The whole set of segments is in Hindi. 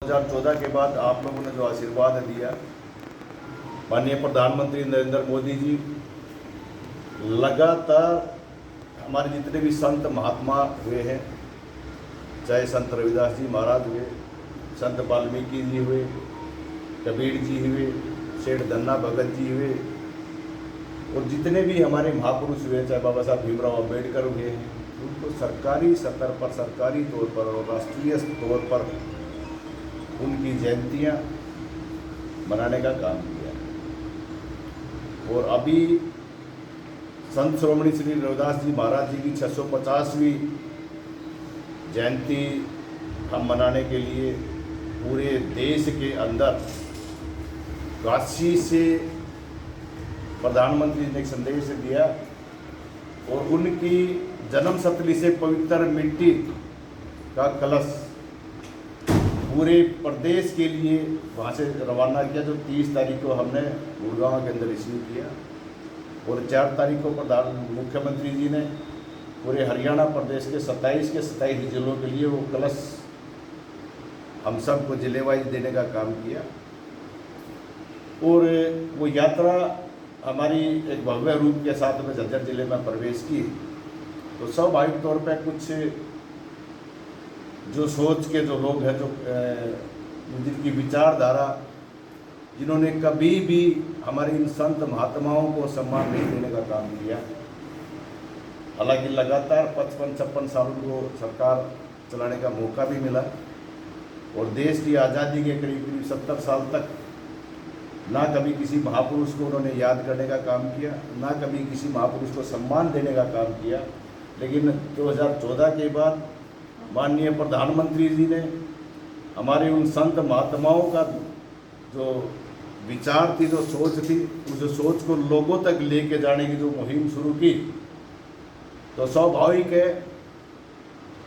2014 के बाद आप लोगों ने जो आशीर्वाद दिया, माननीय प्रधानमंत्री नरेंद्र मोदी जी लगातार हमारे जितने भी संत महात्मा हुए हैं, चाहे संत रविदास जी महाराज हुए, संत वाल्मीकि जी हुए, कबीर जी हुए, सेठ धन्ना भगत जी हुए, और जितने भी हमारे महापुरुष हुए, चाहे बाबा साहब भीमराव अम्बेडकर हुए हैं, उनको सरकारी स्तर पर, सरकारी तौर पर और राष्ट्रीय तौर पर उनकी जयंतियाँ मनाने का काम किया। और अभी संत श्रोमणी श्री रविदास जी महाराज जी की 650वीं जयंती हम मनाने के लिए पूरे देश के अंदर काशी से प्रधानमंत्री ने एक संदेश दिया और उनकी जन्मस्थली से पवित्र मिट्टी का कलश पूरे प्रदेश के लिए वहाँ से रवाना किया, जो 30 तारीख को हमने गुड़गांव के अंदर रिसीव किया। और 4 तारीख को मुख्यमंत्री जी ने पूरे हरियाणा प्रदेश के 27 जिलों के लिए वो कलश हम सबको जिले वाइज देने का काम किया। और वो यात्रा हमारी एक भव्य रूप के साथ में झज्जर जिले में प्रवेश की। तो स्वाभाविक तौर पर कुछ जो सोच के जो लोग हैं, जो जिनकी विचारधारा, जिन्होंने कभी भी हमारे इन संत महात्माओं को सम्मान नहीं देने का काम किया, हालांकि लगातार 55-56 सालों को सरकार चलाने का मौका भी मिला और देश की आज़ादी के करीब 70 साल तक ना कभी किसी महापुरुष को उन्होंने याद करने का काम किया, ना कभी किसी महापुरुष को सम्मान देने का काम किया। लेकिन 2014 के बाद माननीय प्रधानमंत्री जी ने हमारे उन संत महात्माओं का जो विचार थी, जो सोच थी, उस सोच को लोगों तक लेके जाने की जो मुहिम शुरू की, तो स्वाभाविक है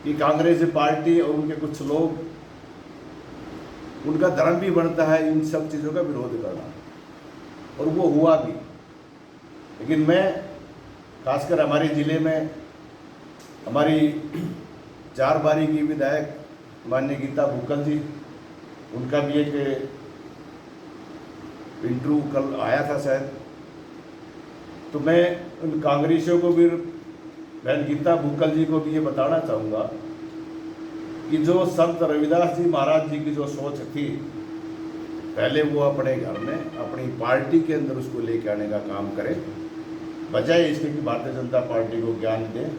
कि कांग्रेस पार्टी और उनके कुछ लोग, उनका धर्म भी बनता है इन सब चीज़ों का विरोध करना, और वो हुआ भी। लेकिन मैं खासकर हमारे ज़िले में हमारी 4 बारी की विधायक माननीय गीता भुक्कल जी, उनका भी एक इंटरव्यू कल आया था शायद, तो मैं उन कांग्रेसियों को भी, बहन गीता भुक्कल जी को भी ये बताना चाहूँगा कि जो संत रविदास जी महाराज जी की जो सोच थी, पहले वो अपने घर में अपनी पार्टी के अंदर उसको लेके आने का काम करें, बजाय इसके कि भारतीय जनता पार्टी को ज्ञान दें,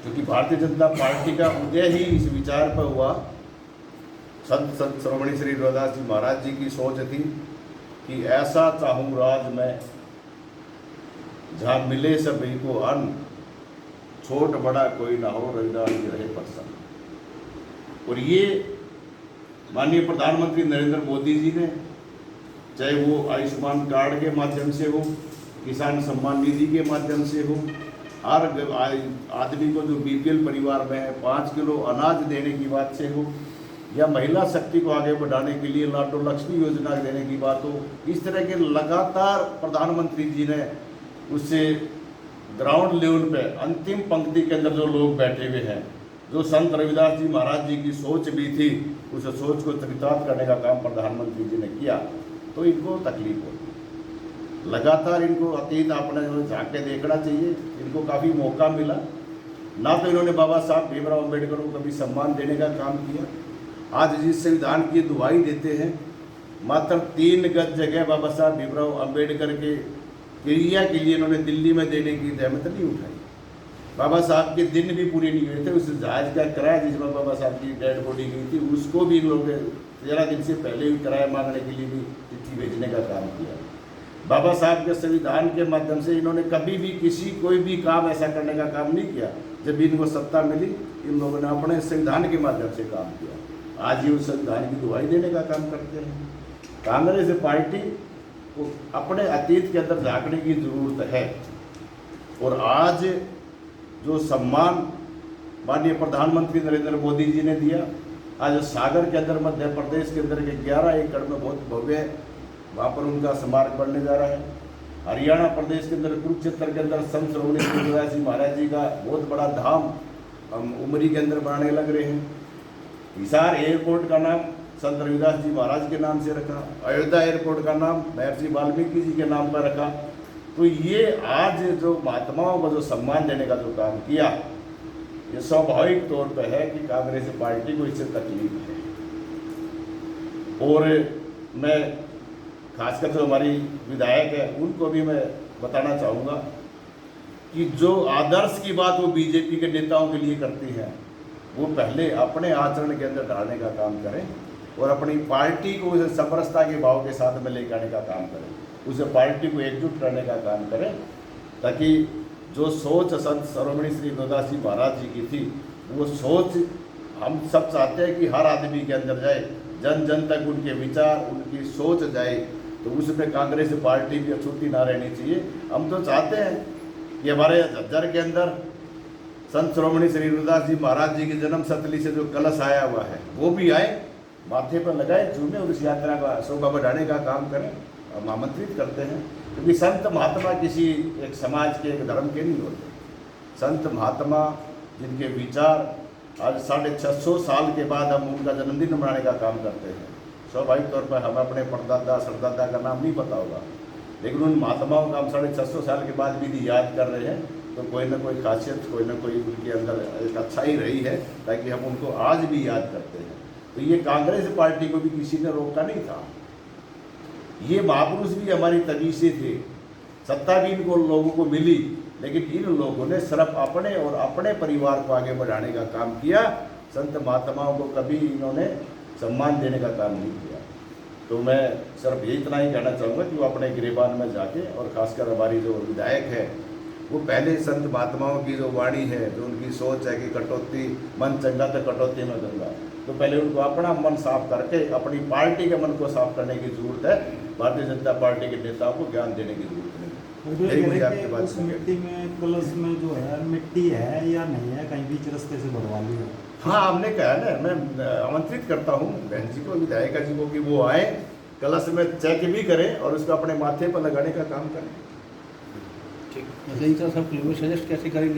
क्योंकि भारतीय जनता पार्टी का उदय ही इस विचार पर हुआ। संत श्रोमणी श्री रविदास जी महाराज जी की सोच थी कि ऐसा चाहूँ राज में जहाँ मिले सभी को अन्न, छोट बड़ा कोई ना हो, रविदास जी रहे प्रसन्न। और ये माननीय प्रधानमंत्री नरेंद्र मोदी जी ने, चाहे वो आयुष्मान कार्ड के माध्यम से हो, किसान सम्मान निधि के माध्यम से हो, हर आदमी को जो बीपीएल परिवार में है 5 किलो अनाज देने की बात से हो, या महिला शक्ति को आगे बढ़ाने के लिए लाडो लक्ष्मी योजना देने की बात हो, इस तरह के लगातार प्रधानमंत्री जी ने उससे ग्राउंड लेवल पे अंतिम पंक्ति के अंदर जो लोग बैठे हुए हैं, जो संत रविदास जी महाराज जी की सोच भी थी, उस सोच को चरितार्थ करने का काम प्रधानमंत्री जी ने किया, तो इनको तकलीफ होती। लगातार इनको अतीत अपने जो झाँक के देखना चाहिए। इनको काफ़ी मौका मिला, ना तो इन्होंने बाबा साहब भीमराव अम्बेडकर को कभी सम्मान देने का काम किया। आज जिस संविधान की दुहाई देते हैं, मात्र 3 गज जगह बाबा साहब भीमराव अम्बेडकर के क्रिया के लिए इन्होंने दिल्ली में देने की जहमत नहीं उठाई। बाबा साहब के दिन भी पूरे नहीं हुए थे, उस जहाज का किराया जिसमें बाबा साहब की डेड बॉडी गई थी, उसको भी इन लोगों ने 13 दिन से पहले ही किराया मांगने के लिए भी चिट्ठी भेजने का काम किया। बाबा साहब के संविधान के माध्यम से इन्होंने कभी भी कोई भी काम ऐसा करने का काम नहीं किया। जब भी इनको सत्ता मिली, इन लोगों ने अपने संविधान के माध्यम से काम किया। आज ये उस संविधान की दुहाई देने का काम करते हैं। कांग्रेस पार्टी को अपने अतीत के अंदर झांकने की जरूरत है। और आज जो सम्मान माननीय प्रधानमंत्री नरेंद्र मोदी जी ने दिया, आज सागर के अंदर, मध्य प्रदेश के अंदर के 11 एकड़ में बहुत भव्य वहाँ पर उनका स्मारक बनने जा रहा है। हरियाणा प्रदेश के अंदर कुरुक्षेत्र के अंदर संत श्रोमणी श्री रविदास जी महाराज जी का बहुत बड़ा धाम हम उमरी के अंदर बनाने लग रहे हैं। हिसार एयरपोर्ट का नाम संत रविदास जी महाराज के नाम से रखा, अयोध्या एयरपोर्ट का नाम महर्षि वाल्मीकि जी के नाम पर रखा। तो ये आज जो महात्माओं को जो सम्मान देने का जो काम किया, ये स्वाभाविक तौर पर है कि कांग्रेस पार्टी को इससे तकलीफ है। और मैं खासकर जो हमारी विधायक है उनको भी मैं बताना चाहूँगा कि जो आदर्श की बात वो बीजेपी के नेताओं के लिए करती हैं, वो पहले अपने आचरण के अंदर डालने का काम करें और अपनी पार्टी को उसे समरसता के भाव के साथ में लेकर आने का काम करें, उसे पार्टी को एकजुट करने का काम करें, ताकि जो सोच संत शिरोमणि श्री रविदास जी महाराज जी की थी, वो सोच हम सब चाहते हैं कि हर आदमी के अंदर जाए, जन जन तक उनके विचार उनकी सोच जाए। तो उसमें कांग्रेस पार्टी भी अछूती ना रहनी चाहिए। हम तो चाहते हैं कि हमारे झज्जर के अंदर संत शिरोमणि श्री रविदास जी महाराज जी की जन्म स्थली से जो कलश आया हुआ है वो भी आए, माथे पर लगाए, झूमे और इस यात्रा का शोभा बढ़ाने का काम करें। हम आमंत्रित करते हैं, क्योंकि संत महात्मा किसी एक समाज के एक धर्म के नहीं होते। संत महात्मा जिनके विचार आज 650 साल के बाद हम उनका जन्मदिन मनाने का काम करते हैं। स्वाभाविक तौर पर हमें अपने परदादा सरदादा का नाम नहीं पता होगा, लेकिन उन महात्माओं का हम 650 साल के बाद भी याद कर रहे हैं, तो कोई ना कोई खासियत, कोई ना कोई उनके अंदर एक अच्छाई रही है, ताकि हम उनको आज भी याद करते हैं। तो ये कांग्रेस पार्टी को भी किसी ने रोका नहीं था। ये महापुरुष भी हमारी तभी से थे, सत्ता भी इनको लोगों को मिली, लेकिन इन लोगों ने सिर्फ अपने और अपने परिवार को आगे बढ़ाने का काम किया। संत महात्माओं को कभी इन्होंने सम्मान देने का काम नहीं किया। तो मैं सिर्फ ये इतना ही कहना चाहूँगा कि वो अपने गिरेबान में जाके, और खासकर हमारी जो विधायक है वो पहले संत महात्माओं की जो वाणी है, जो उनकी सोच है कि कटौती मन चंगा तो कटौती में गंगा, तो पहले उनको अपना मन साफ करके अपनी पार्टी के मन को साफ करने की जरूरत है। भारतीय जनता पार्टी के नेताओं को ज्ञान देने की जरूरत नहीं। आपकी बात उस मिट्टी में कलश में जो है मिट्टी है या नहीं है, कहीं बीच रास्ते से भरवा ली है? हाँ, हमने कहा ना, मैं आमंत्रित करता हूँ बहन जी को, विधायिका जी को, कि वो आए, कलश में चेक भी करें और उसको अपने माथे पर लगाने का काम करें। ठीक, सब सजेस्ट कैसे करेंगे?